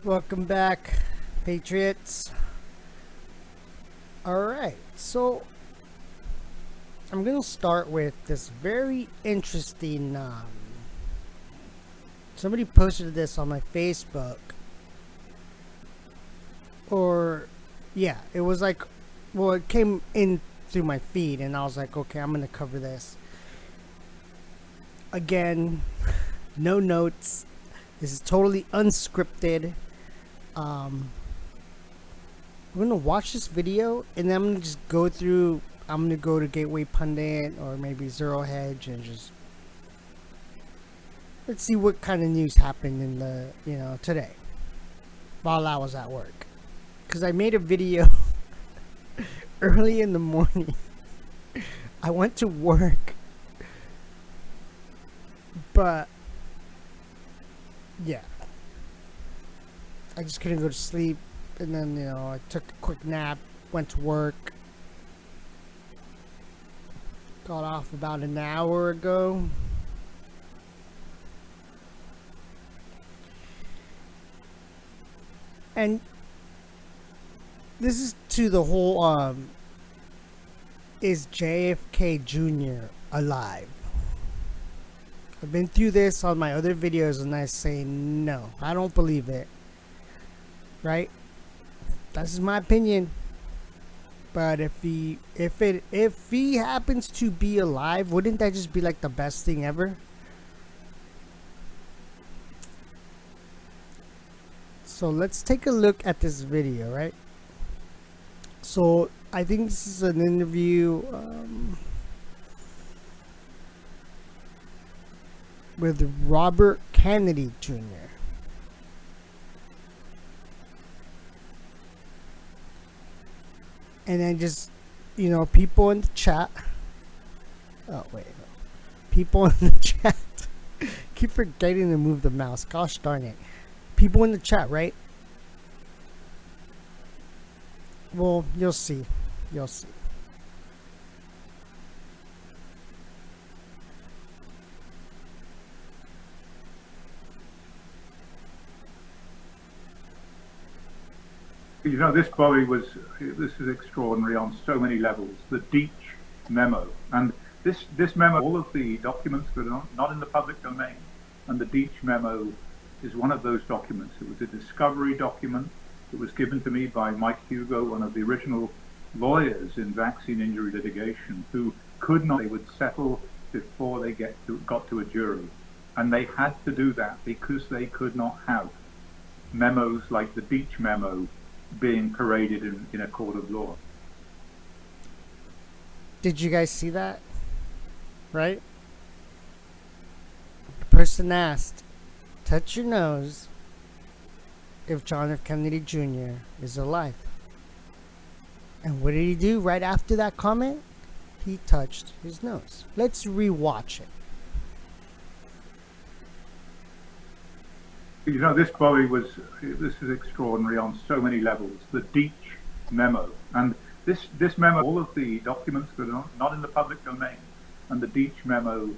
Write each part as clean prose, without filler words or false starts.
Welcome back, Patriots. Alright, so I'm going to start with this very interesting. Somebody posted this on my Facebook. Yeah, it was like, well, it came in through my feed, and I was like, okay, I'm going to cover this. Again, no notes. This is totally unscripted. I'm gonna watch this video and then I'm gonna just go through. I'm gonna go to Gateway Pundit or maybe Zero Hedge and just let's see what kind of news happened in the today while I was at work, because I made a video early in the morning. I went to work, but yeah, I just couldn't go to sleep. And then, I took a quick nap, went to work, got off about an hour ago. And this is to the whole, is JFK Jr alive? I've been through this on my other videos and I say no, I don't believe it. Right? That's my opinion. But if he happens to be alive, wouldn't that just be like the best thing ever? So let's take a look at this video, right? So I think this is an interview with Robert Kennedy Jr. And then just, people in the chat. Oh, wait. No. People in the chat. Keep forgetting to move the mouse. Gosh darn it. People in the chat, right? Well, you'll see. You'll see. This is extraordinary on so many levels. The Deitch memo, and this memo, all of the documents that are not in the public domain, and the Deitch memo is one of those documents. It was a discovery document. It was given to me by Mike Hugo, one of the original lawyers in vaccine injury litigation, who they would settle before they got to a jury, and they had to do that because they could not have memos like the Deitch memo being paraded in a court of law. Did you guys see that? Right? The person asked, touch your nose if John F. Kennedy Jr. is alive. And what did he do right after that comment? He touched his nose. Let's rewatch it. This is extraordinary on so many levels. The Deitch memo, and this memo, all of the documents that are not in the public domain, and the Deitch memo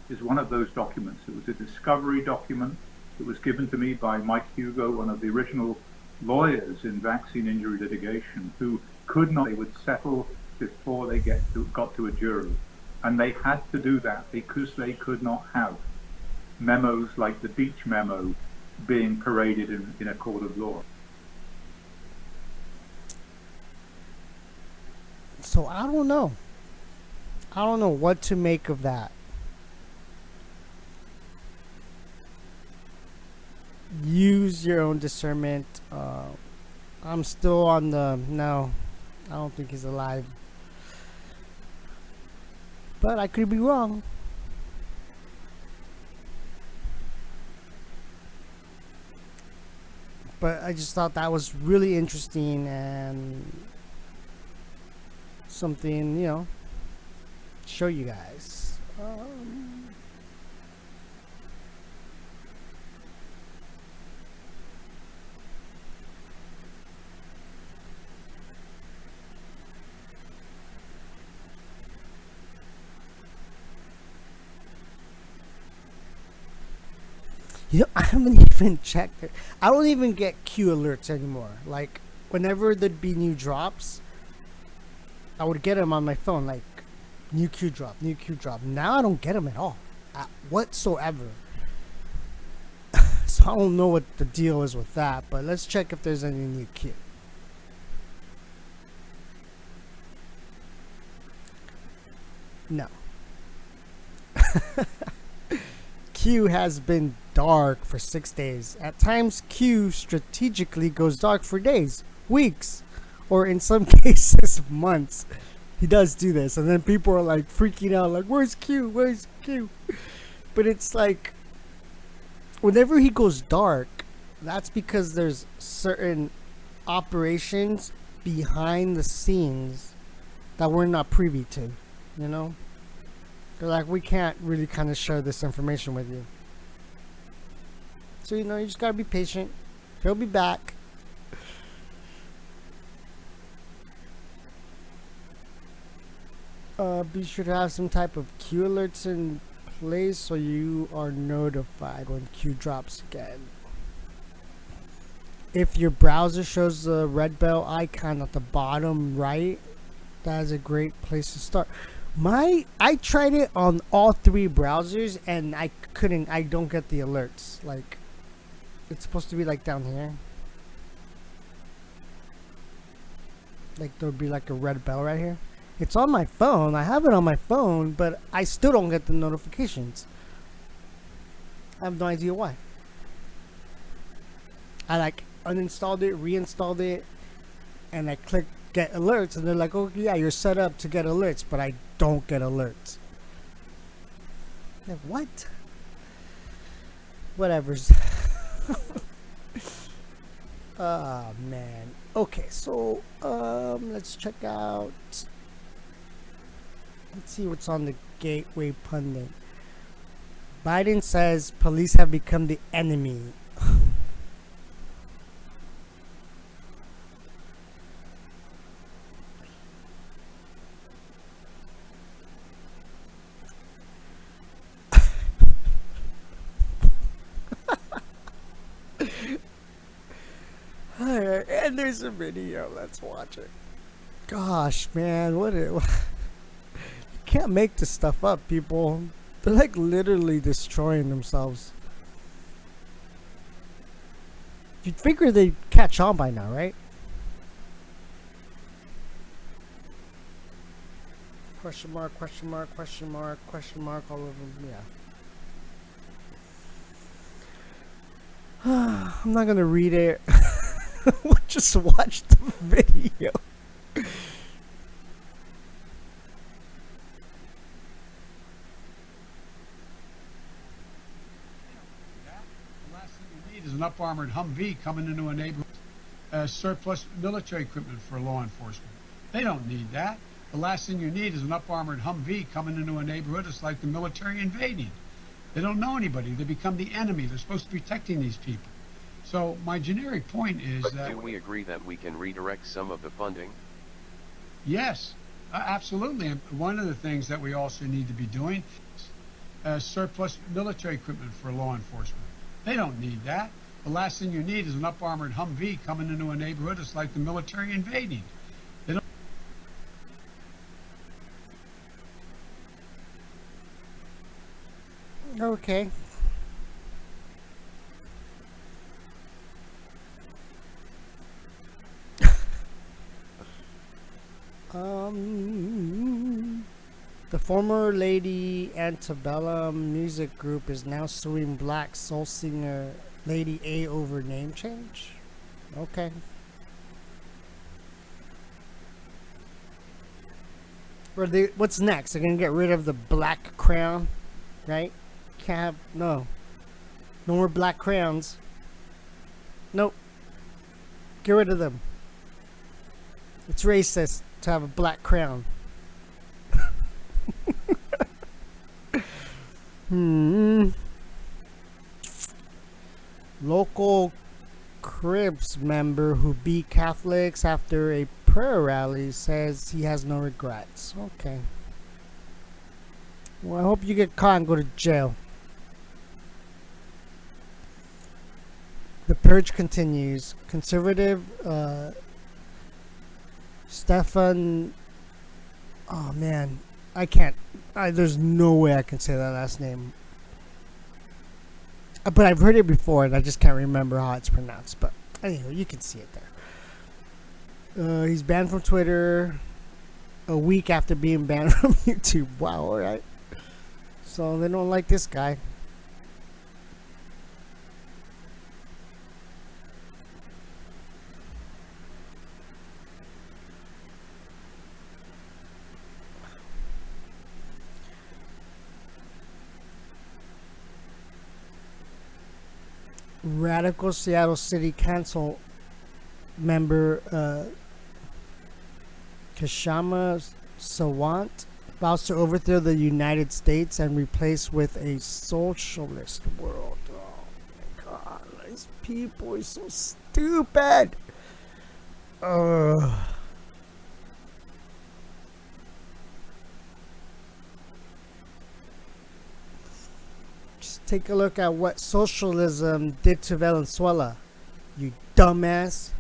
is one of those documents. It was a discovery document. It was given to me by Mike Hugo, one of the original lawyers in vaccine injury litigation, who they would settle before they got to a jury, and they had to do that because they could not have memos like the Deitch memo being paraded in a court of law. So I don't know. I don't know what to make of that. Use your own discernment. I'm still on the no. I don't think he's alive. But I could be wrong. But I just thought that was really interesting and something, show you guys. You know, I haven't even checked it. I don't even get Q alerts anymore. Like, whenever there'd be new drops, I would get them on my phone. Like, new Q drop, new Q drop. Now I don't get them at all, whatsoever. So I don't know what the deal is with that. But let's check if there's any new Q. No. Q has been dark for 6 days. At times, Q strategically goes dark for days, weeks, or in some cases, months. He does do this, and then people are like freaking out, like, "Where's Q? Where's Q?" But it's like, whenever he goes dark, that's because there's certain operations behind the scenes that we're not privy to, you know? They're like, we can't really kind of share this information with you. So, you know, you just gotta be patient. He'll be back. Be sure to have some type of Q alerts in place so you are notified when Q drops again. If your browser shows the red bell icon at the bottom right, that is a great place to start. I tried it on all 3 browsers and I don't get the alerts. Like, it's supposed to be like down here. Like, there'll be like a red bell right here. It's on my phone. I have it on my phone, but I still don't get the notifications. I have no idea why. I like uninstalled it, reinstalled it, and I clicked get alerts, and they're like, "Oh yeah, you're set up to get alerts," but I don't get alerts. Like, what? Whatever's. Oh man. Okay, so let's check out. Let's see what's on the Gateway Pundit. Biden says police have become the enemy. And there's a video. Let's watch it. Gosh, man, you can't make this stuff up, people. They're like literally destroying themselves. You'd figure they'd catch on by now, right? Question mark, question mark, question mark, question mark, all of them, yeah. I'm not gonna read it. We'll just watch the video. The last thing you need is an up-armored Humvee coming into a neighborhood, surplus military equipment for law enforcement. They don't need that. The last thing you need is an up-armored Humvee coming into a neighborhood. It's like the military invading. They don't know anybody. They become the enemy. They're supposed to be protecting these people. So my generic point is But that... do we agree that we can redirect some of the funding? Yes, absolutely. And one of the things that we also need to be doing is surplus military equipment for law enforcement. They don't need that. The last thing you need is an up-armored Humvee coming into a neighborhood. It's like the military invading. They don't... Okay. The former Lady Antebellum music group is now suing black soul singer Lady A over name change. Okay. What's next? They're gonna get rid of the black crown, right? Can't have no more black crowns. Nope. Get rid of them. It's racist to have a black crown. Local Cribs member who beat Catholics after a prayer rally says he has no regrets. Okay. Well, I hope you get caught and go to jail. The purge continues. Conservative Stefan. Oh man, I can't. There's no way I can say that last name. But I've heard it before, and I just can't remember how it's pronounced. But anyway, you can see it there. He's banned from Twitter a week after being banned from YouTube. Wow, alright. So they don't like this guy. Radical Seattle City Council member Kashama Sawant vows to overthrow the United States and replace with a socialist world. Oh my god, these people are so stupid. Just take a look at what socialism did to Venezuela, you dumbass.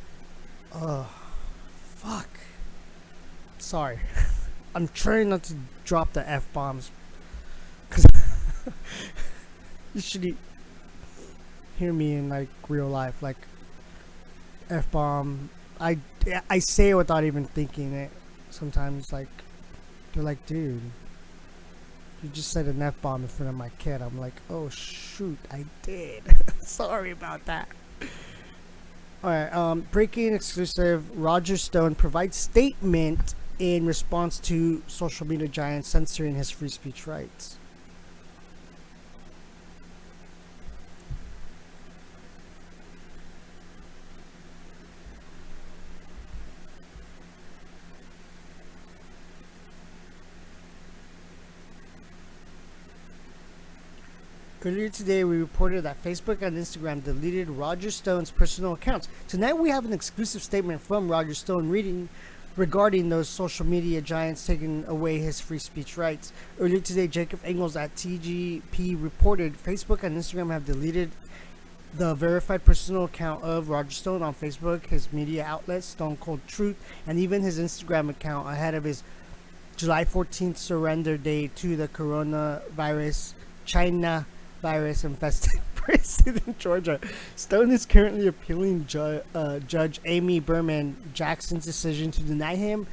Fuck. Sorry. I'm trying not to drop the F-bombs. Cause you should hear me in like real life. Like F-bomb. I say it without even thinking it. Sometimes like they're like, dude, you just said an F-bomb in front of my kid. I'm like, oh shoot, I did. Sorry about that. Alright, breaking exclusive. Roger Stone provides statement in response to social media giants censoring his free speech rights. Earlier today, we reported that Facebook and Instagram deleted Roger Stone's personal accounts. Tonight, we have an exclusive statement from Roger Stone regarding those social media giants taking away his free speech rights. Earlier today, Jacob Engels at TGP reported Facebook and Instagram have deleted the verified personal account of Roger Stone on Facebook, his media outlet, Stone Cold Truth, and even his Instagram account ahead of his July 14th surrender date to the coronavirus China virus infested prison in Georgia. Stone is currently appealing Judge Amy Berman Jackson's decision to deny him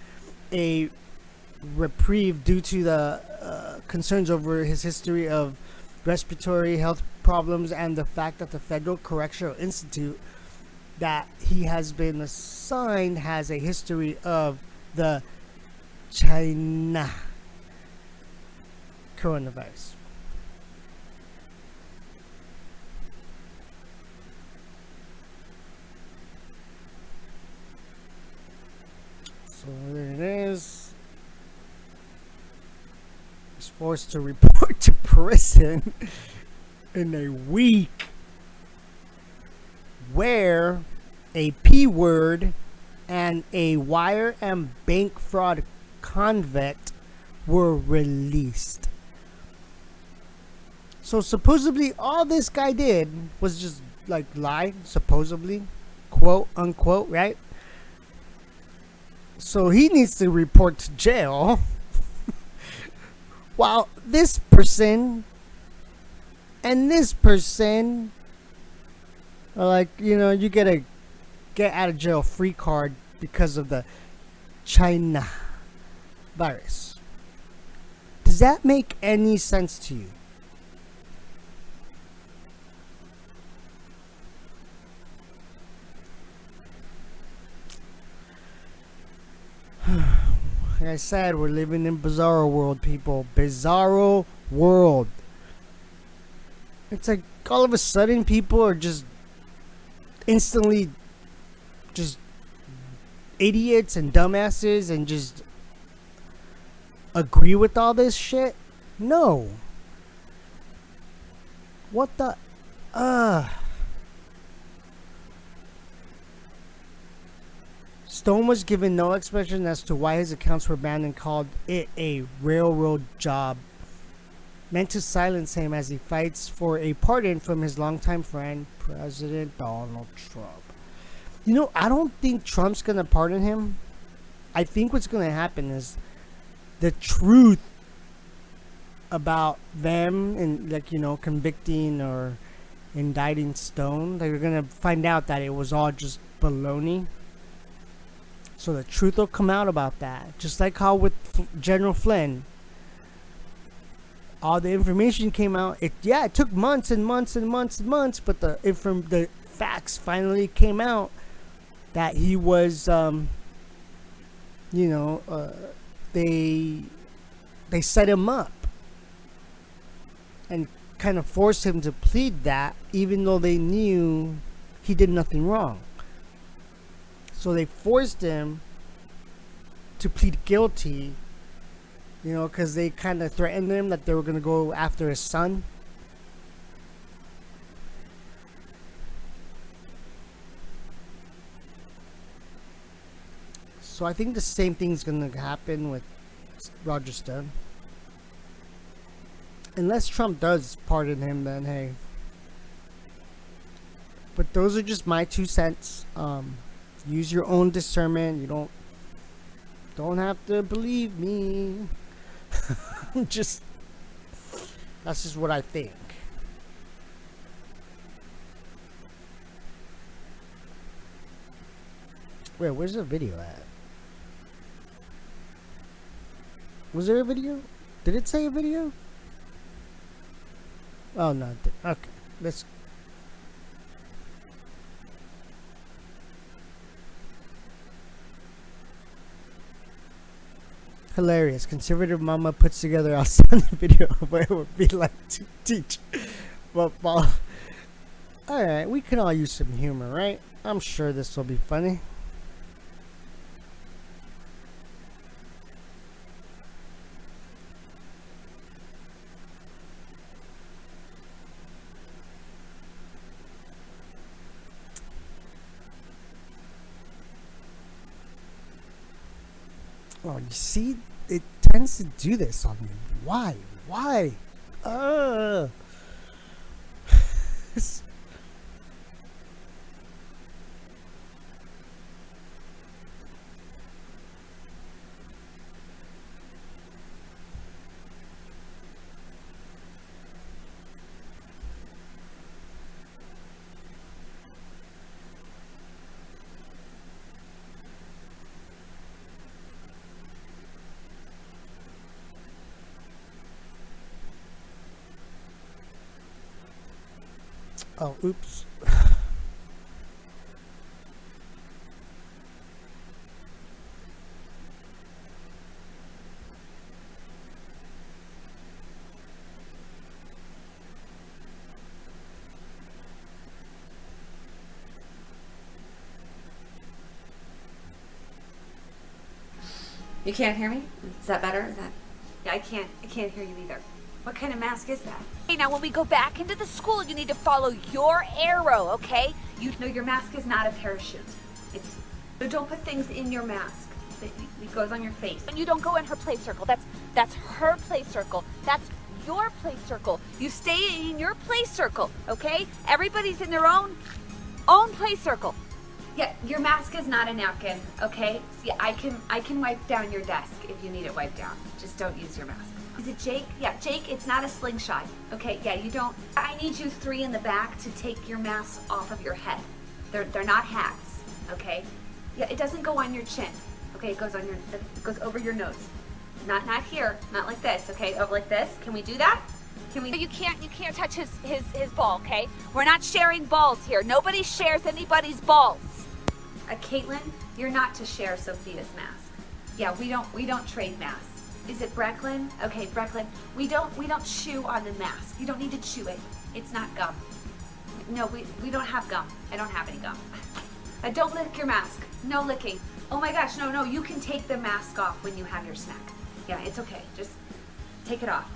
a reprieve due to the concerns over his history of respiratory health problems and the fact that the Federal Correctional Institute that he has been assigned has a history of the China coronavirus. So there it is. He's forced to report to prison in a week where a P word and a wire and bank fraud convict were released. So supposedly all this guy did was just like lie, supposedly, quote unquote, right? So he needs to report to jail. While this person and this person are like, you know, you get a get out of jail free card because of the China virus. Does that make any sense to you? Like I said, we're living in bizarro world, people. Bizarro world. It's like all of a sudden people are just instantly just idiots and dumbasses and just agree with all this shit. No. What the Stone was given no explanation as to why his accounts were banned and called it a railroad job. meant to silence him as he fights for a pardon from his longtime friend, President Donald Trump. You know, I don't think Trump's going to pardon him. I think what's going to happen is the truth about them and, like, you know, convicting or indicting Stone, they're going to find out that it was all just baloney. So the truth will come out about that. Just like how with General Flynn, all the information came out. It took months and months and months and months, but the facts finally came out that he was, they set him up and kind of forced him to plead that, even though they knew he did nothing wrong. So they forced him to plead guilty, you know, because they kind of threatened him that they were going to go after his son. So I think the same thing's going to happen with Roger Stone. Unless Trump does pardon him, then hey. But those are just my 2 cents. Use your own discernment. You don't have to believe me. That's just what I think. Wait, where's the video at? Was there a video? Did it say a video? Oh no. Okay, let's. Hilarious. Conservative mama puts together a Sunday video of what it would be like to teach football. Alright, we can all use some humor, right? I'm sure this will be funny. Oh, you see, it tends to do this on me. Why? Oh, oops. You can't hear me? Is that better? Yeah, I can't hear you either. What kind of mask is that? Hey, now when we go back into the school, you need to follow your arrow, okay? No, your mask is not a parachute. So don't put things in your mask. It goes on your face. And you don't go in her play circle. That's her play circle. That's your play circle. You stay in your play circle, okay? Everybody's in their own play circle. Yeah, your mask is not a napkin, okay? Yeah, I can wipe down your desk if you need it wiped down. Just don't use your mask. Is it Jake? Yeah, Jake, it's not a slingshot. Okay, yeah, you don't. I need you 3 in the back to take your masks off of your head. They're not hats, okay? Yeah, it doesn't go on your chin. Okay, it goes over your nose. Not here, not like this, okay? Over like this. Can we do that? Can we? You can't touch his ball, okay? We're not sharing balls here. Nobody shares anybody's balls. Caitlin, you're not to share Sophia's mask. Yeah, we don't trade masks. Is it Brecklin? Okay, Brecklin. We don't chew on the mask. You don't need to chew it. It's not gum. No, we don't have gum. I don't have any gum. Don't lick your mask. No licking. Oh my gosh, no, you can take the mask off when you have your snack. Yeah, it's okay. Just take it off.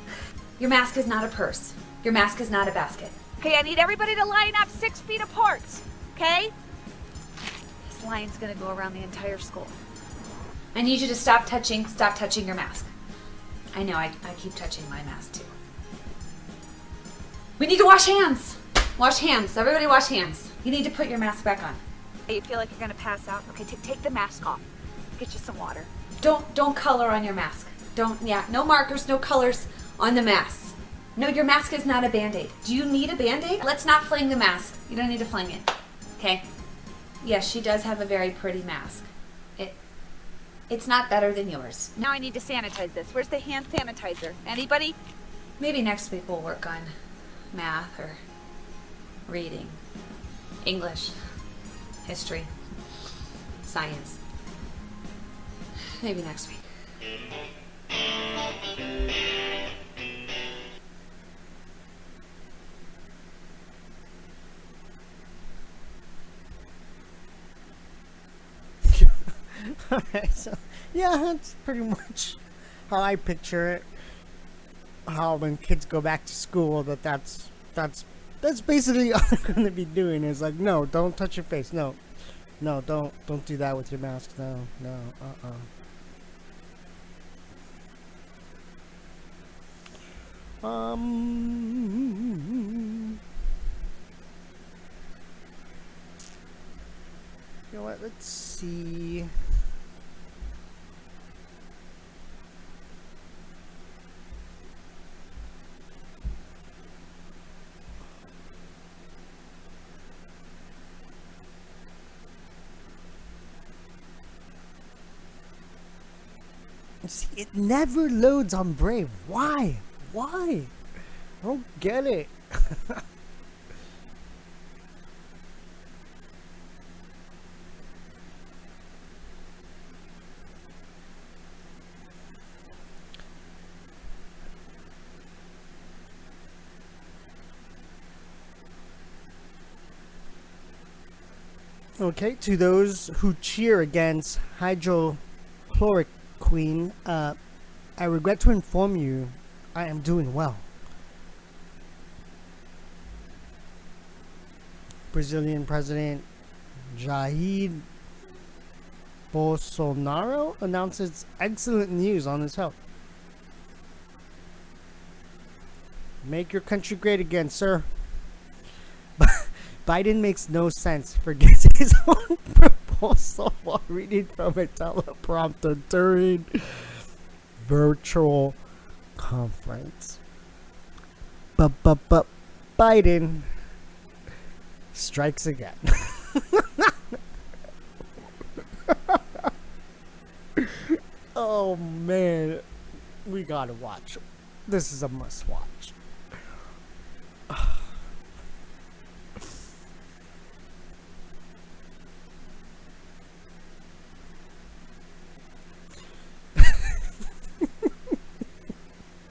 Your mask is not a purse. Your mask is not a basket. Okay, I need everybody to line up 6 feet apart, okay? This line's gonna go around the entire school. I need you to stop touching your mask. I know, I keep touching my mask too. We need to wash hands. Wash hands. Everybody wash hands. You need to put your mask back on. Hey, you feel like you're gonna pass out? Okay, take the mask off. Get you some water. Don't color on your mask. No markers, no colors on the mask. No, your mask is not a Band-Aid. Do you need a Band-Aid? Let's not fling the mask. You don't need to fling it. Okay? Yes, she does have a very pretty mask. It's not better than yours. Now I need to sanitize this. Where's the hand sanitizer? Anybody? Maybe next week we'll work on math or reading, English, history, science. Maybe next week. Alright, so yeah, that's pretty much how I picture it. How when kids go back to school, that's basically all they're gonna be doing is like, no, don't touch your face, no, don't do that with your mask, no, you know what? Let's see. See, it never loads on Brave. Why? I don't get it. Okay, to those who cheer against hydrochloric Queen, I regret to inform you I am doing well. Brazilian President Jair Bolsonaro announces excellent news on his health. Make your country great again, sir. Biden makes no sense, forgets his own proposal while reading from a teleprompter during virtual conference. But Biden strikes again. Oh man, we gotta watch. This is a must watch.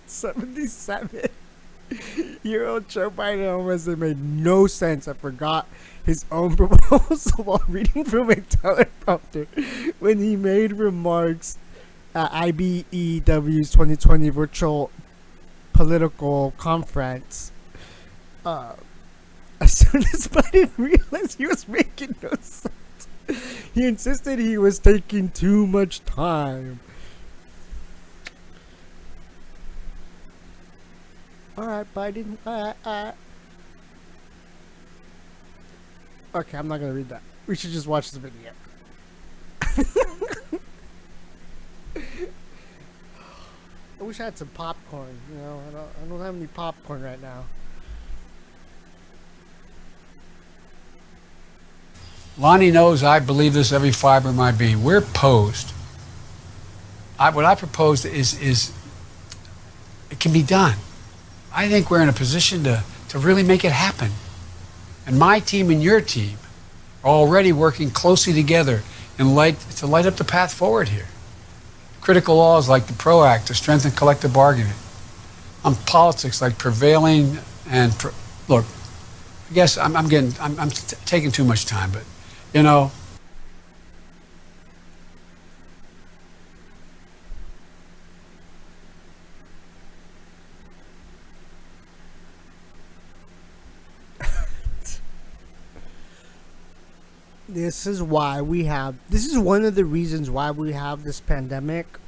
$77-year-old Joe Biden almost made no sense. I forgot his own proposal while reading from a teleprompter when he made remarks at IBEW's 2020 virtual political conference. As soon as Biden realized he was making no sense, he insisted he was taking too much time. Alright, Biden. Okay, I'm not gonna read that. We should just watch the video. I wish I had some popcorn. You know, I don't have any popcorn right now. Lonnie knows I believe this every fiber of my being. We're posed. What I proposed is it can be done. I think we're in a position to really make it happen. And my team and your team are already working closely together to light up the path forward here. Critical laws like the PRO Act to strengthen collective bargaining. On politics like prevailing and look, I guess I'm taking too much time, but you know. This is one of the reasons why we have this pandemic,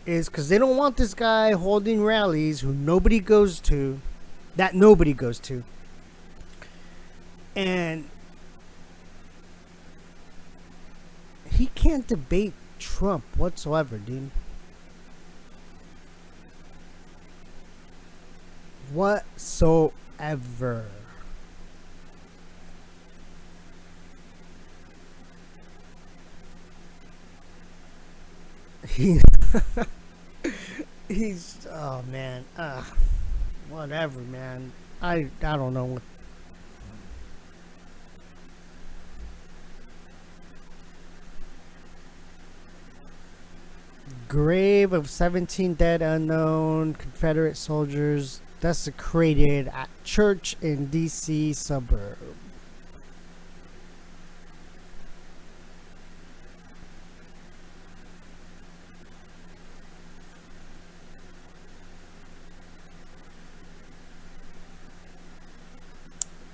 is because they don't want this guy holding rallies who nobody goes to that nobody goes to. And he can't debate Trump whatsoever, dude. Whatsoever. He, he's, oh man, whatever, man. I don't know what. Grave of 17 dead unknown Confederate soldiers desecrated at church in D.C. suburb.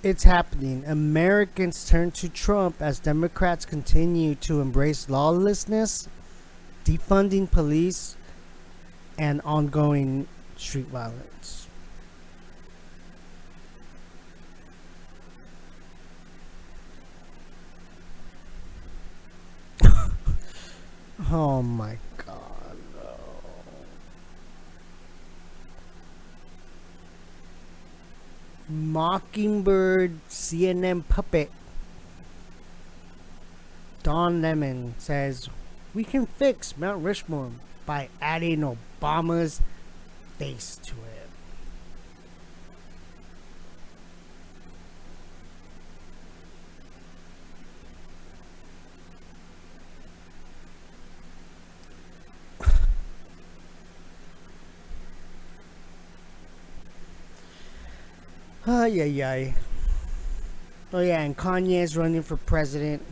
It's happening. Americans turn to Trump as Democrats continue to embrace lawlessness, defunding police, and ongoing street violence. Oh my God. No. Mockingbird CNN puppet Don Lemon says we can fix Mount Rushmore by adding Obama's face to it. Ay, ay, ay. Oh yeah, and Kanye is running for president.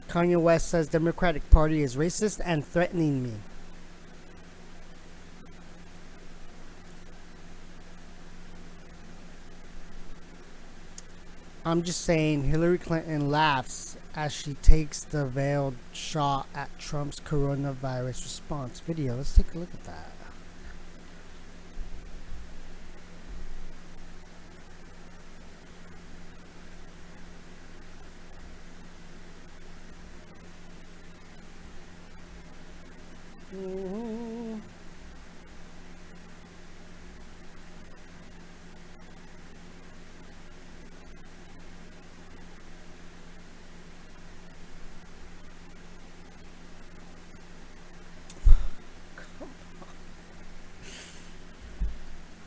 Kanye West says Democratic Party is racist and threatening me. I'm just saying Hillary Clinton laughs as she takes the veiled shot at Trump's coronavirus response video. Let's take a look at that. Mhm.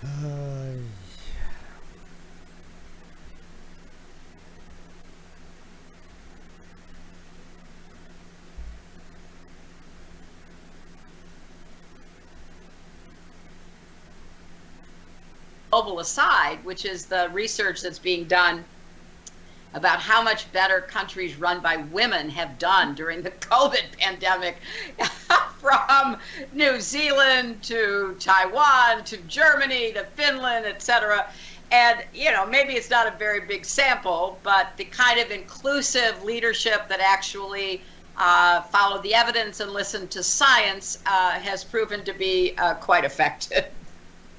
Ay. Global aside, which is the research that's being done about how much better countries run by women have done during the COVID pandemic, from New Zealand to Taiwan to Germany to Finland, etc. And, you know, maybe it's not a very big sample, but the kind of inclusive leadership that actually followed the evidence and listened to science has proven to be quite effective.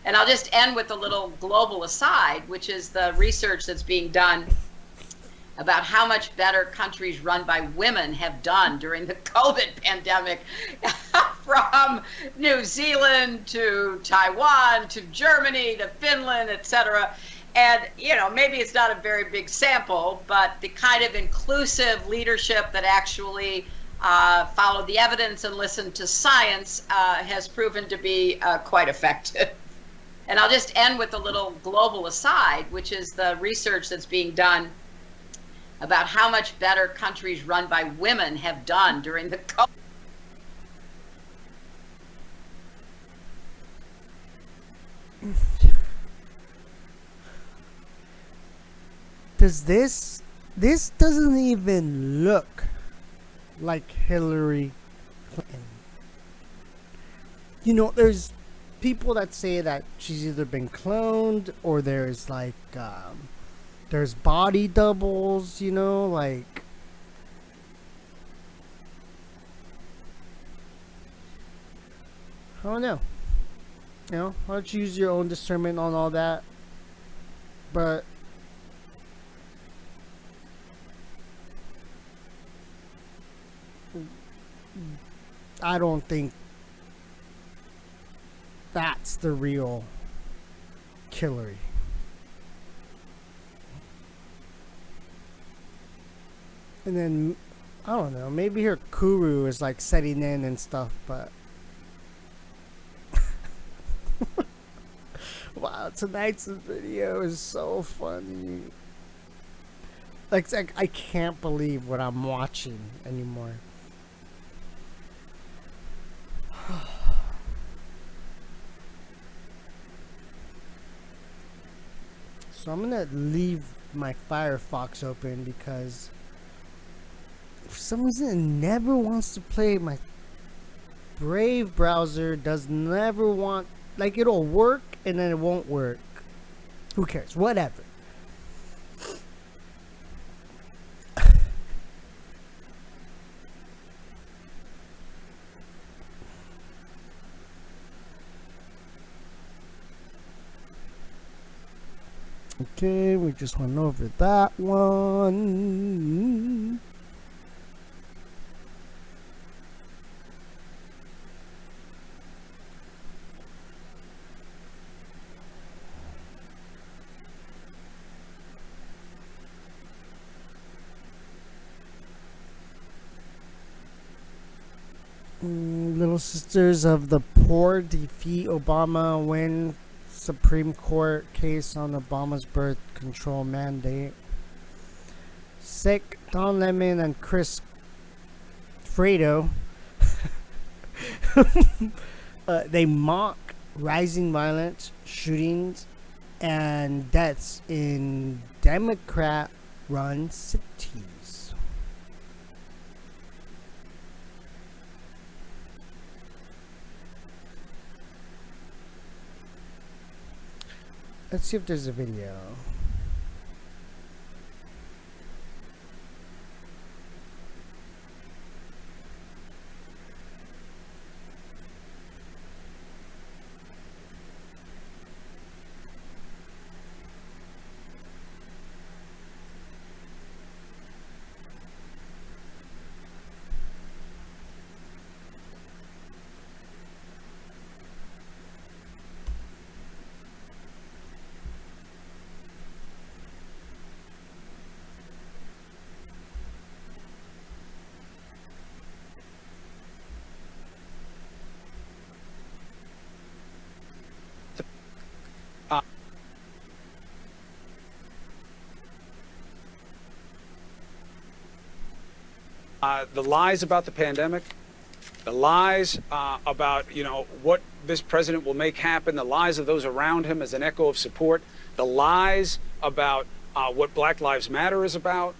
And I'll just end with a little global aside, which is the research that's being done about how much better countries run by women have done during the COVID pandemic, from New Zealand to Taiwan to Germany to Finland, etc. And, you know, maybe it's not a very big sample, but the kind of inclusive leadership that actually followed the evidence and listened to science has proven to be quite effective. And I'll just end with a little global aside, which is the research that's being done about how much better countries run by women have done during the COVID. Does this doesn't even look like Hillary Clinton. You know, there's people that say that she's either been cloned or there's like there's body doubles, you know, like I don't know. You know, why don't you use your own discernment on all that? But I don't think that's the real Hillary. And then, I don't know, maybe her guru is like setting in and stuff, but wow, tonight's video is so funny. Like I can't believe what I'm watching anymore. So I'm gonna leave my Firefox open because for some reason it never wants to play. My Brave browser does never want, like, it'll work and then it won't work. Who cares? Whatever. Okay, we just went over that one. Little Sisters of the Poor defeat Obama, win Supreme Court case on Obama's birth control mandate. Sick, Don Lemon and Chris Fredo they mock rising violence, shootings, and deaths in Democrat-run cities. Let's see if there's a video. The lies about the pandemic, the lies about, what this president will make happen, the lies of those around him as an echo of support, the lies about what Black Lives Matter is about.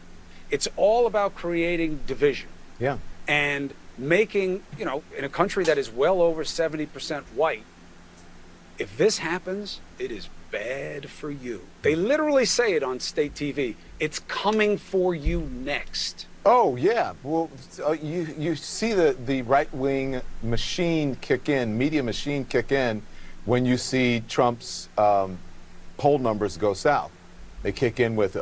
It's all about creating division. Yeah. And making, in a country that is well over 70% white, if this happens, it is bad for you. They literally say it on state TV. It's coming for you next. Oh, yeah. Well, you see the right-wing machine kick in, media machine kick in, when you see Trump's poll numbers go south. They kick in with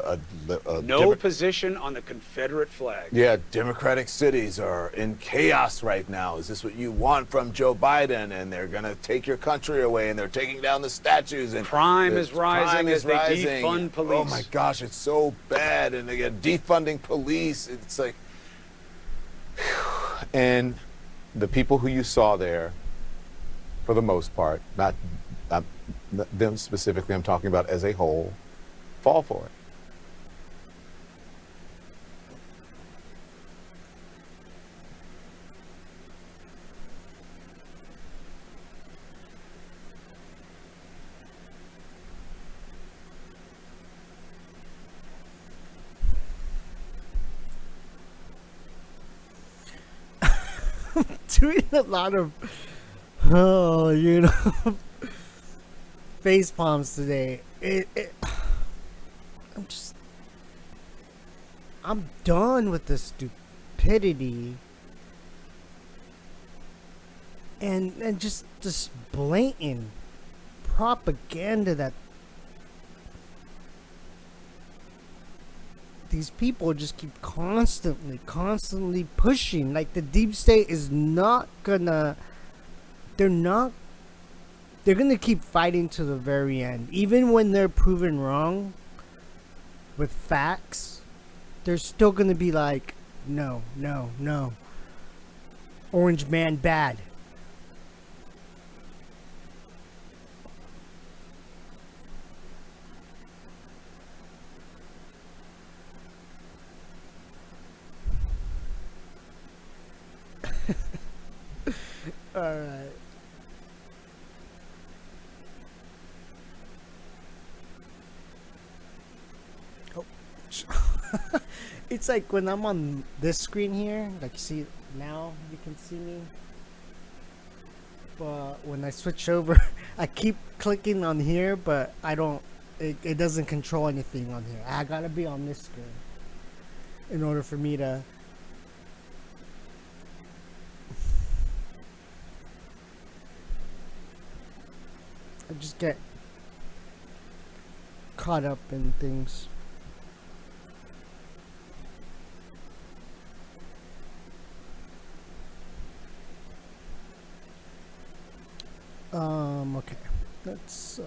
no position on the Confederate flag. Yeah, Democratic cities are in chaos right now. Is this what you want from Joe Biden? And they're going to take your country away, and they're taking down the statues. And crime is rising as they defund police. Oh my gosh, it's so bad. And they get defunding police. It's like, and the people who you saw there, for the most part, not them specifically, I'm talking about as a whole, fall for it. Doing a lot of face palms today. I'm done with the stupidity and just blatant propaganda that these people just keep constantly pushing. Like, the deep state is not gonna, they're gonna keep fighting to the very end. Even when they're proven wrong with facts, they're still gonna be like, no, Orange man bad. Alright. Oh. It's like when I'm on this screen here, like, you see now you can see me. But when I switch over, I keep clicking on here, but I don't, it doesn't control anything on here. I gotta be on this screen in order for me to I just get caught up in things. Okay. Let's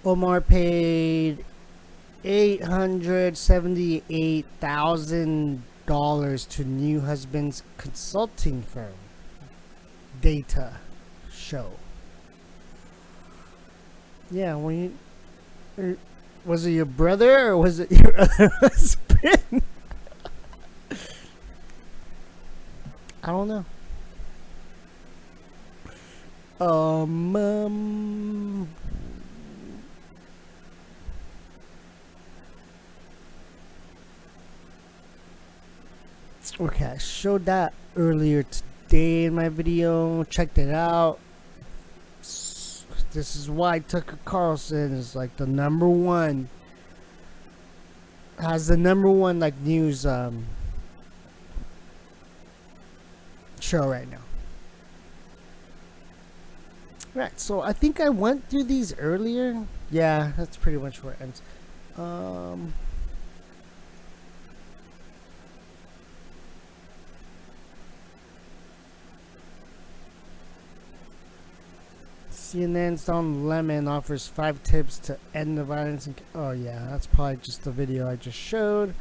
Omar paid $878,000 to new husband's consulting firm. Data show. Yeah, when you, was it your brother or was it your other husband? I don't know. Okay, I showed that earlier today in my video. Checked it out. This is why Tucker Carlson is like the #1, has the #1 like news show right now. Right, so I think I went through these earlier. Yeah, that's pretty much where it ends. CNN's Don Lemon offers 5 tips to end the violence. Oh yeah, that's probably just the video I just showed.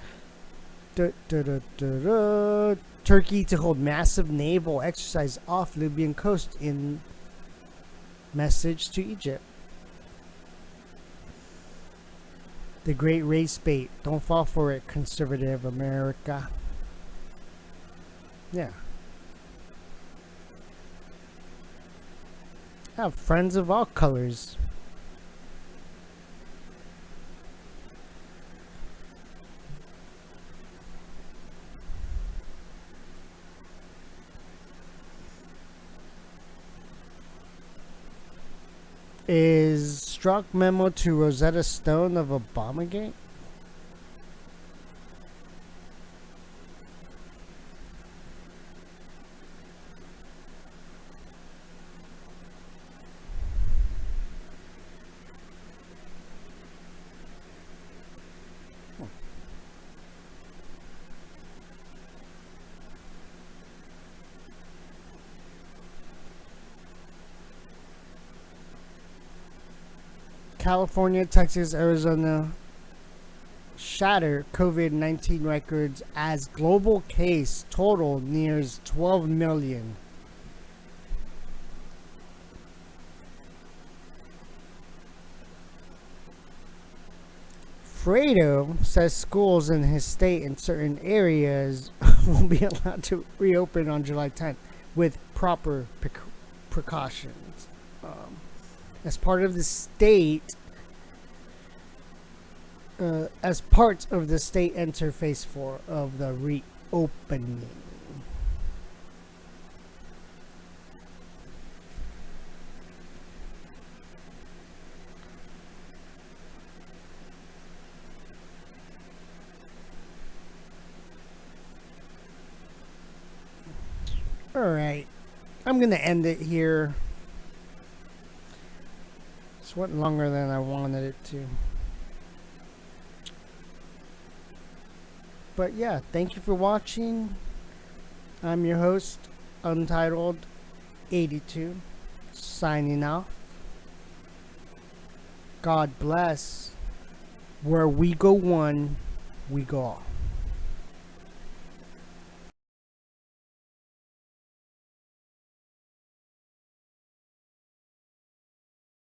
Turkey to hold massive naval exercise off Libyan coast in message to Egypt. The great race bait. Don't fall for it, conservative America. Yeah. I have friends of all colors. Is Strzok memo to Rosetta Stone of Obamagate? California, Texas, Arizona shatter COVID-19 records as global case total nears 12 million. Fredo says schools in his state in certain areas will be allowed to reopen on July 10th with proper precautions. As part of the state, as parts of the state enter phase 4 of the reopening. All right, I'm gonna end it here. This went longer than I wanted it to. But yeah, thank you for watching. I'm your host, Untitled 82, signing off. God bless. Where we go one, we go all.